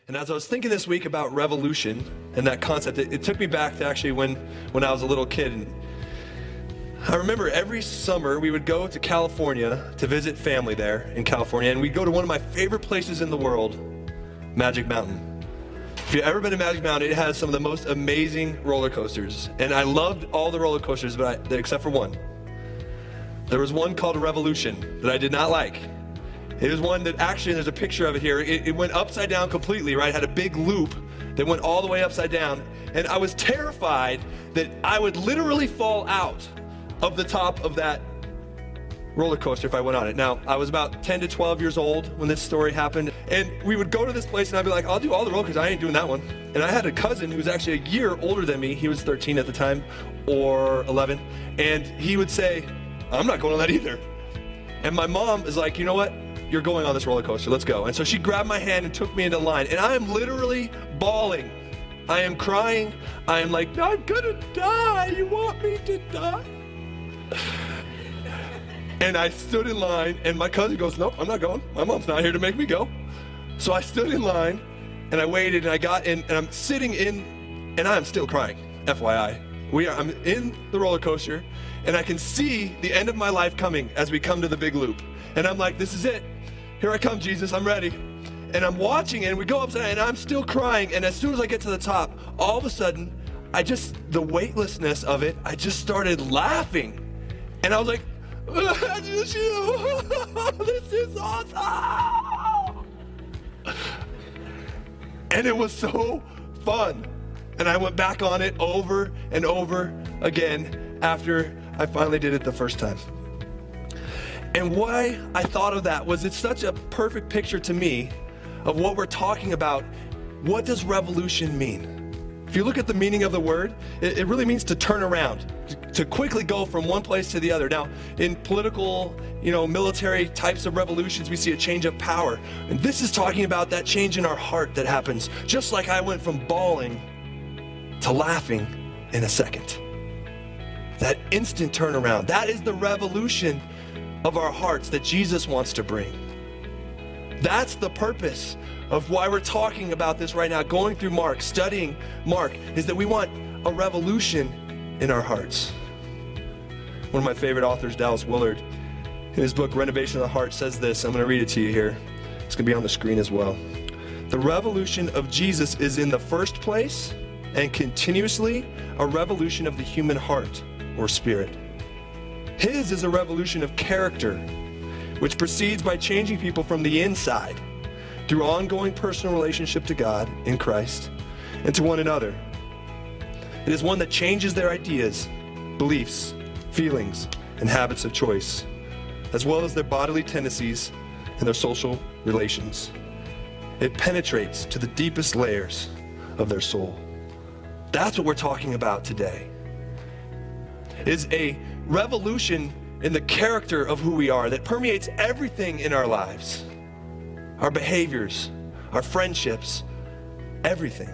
And as I was thinking this week about revolution and that concept, it took me back to actually when I was a little kid. And I remember every summer we would go to California to visit family there in California, and we'd go to one of my favorite places in the world, Magic Mountain. If you've ever been to Magic Mountain, it has some of the most amazing roller coasters. And I loved all the roller coasters, except for one. There was one called Revolution that I did not like. It was one that actually, there's a picture of it here, it went upside down completely, right? It had a big loop that went all the way upside down. And I was terrified that I would literally fall out of the top of that roller coaster if I went on it. Now, I was about 10 to 12 years old when this story happened. And we would go to this place and I'd be like, I'll do all the roller coasters, I ain't doing that one. And I had a cousin who was actually a year older than me. He was 13 at the time, or 11. And he would say, I'm not going on that either. And my mom is like, you know what? You're going on this roller coaster, let's go. And so she grabbed my hand and took me into line. And I am literally bawling. I am crying. I am like, I'm gonna die. You want me to die? And I stood in line, and my cousin goes, nope, I'm not going. My mom's not here to make me go. So I stood in line, and I waited, and I got in, and I'm sitting in, and I'm still crying, FYI. I'm in the roller coaster, and I can see the end of my life coming as we come to the big loop. And I'm like, this is it. Here I come, Jesus, I'm ready. And I'm watching it, and we go upside down, and I'm still crying. And as soon as I get to the top, all of a sudden, the weightlessness of it, I just started laughing. And I was like, this is awesome. And it was so fun. And I went back on it over and over again after I finally did it the first time. And why I thought of that was it's such a perfect picture to me of what we're talking about. What does revolution mean? If you look at the meaning of the word, it really means to turn around, to quickly go from one place to the other. Now, in political, military types of revolutions, we see a change of power. And this is talking about that change in our heart that happens, just like I went from bawling to laughing in a second. That instant turnaround, that is the revolution of our hearts that Jesus wants to bring. That's the purpose of why we're talking about this right now, going through Mark, studying Mark, is that we want a revolution in our hearts. One of my favorite authors, Dallas Willard, in his book, Renovation of the Heart, says this. I'm going to read it to you here. It's going to be on the screen as well. The revolution of Jesus is in the first place and continuously a revolution of the human heart or spirit. His is a revolution of character, which proceeds by changing people from the inside through ongoing personal relationship to God in Christ and to one another. It is one that changes their ideas, beliefs, feelings, and habits of choice, as well as their bodily tendencies and their social relations. It penetrates to the deepest layers of their soul. That's what we're talking about today. It is a revolution in the character of who we are that permeates everything in our lives, our behaviors, our friendships, everything.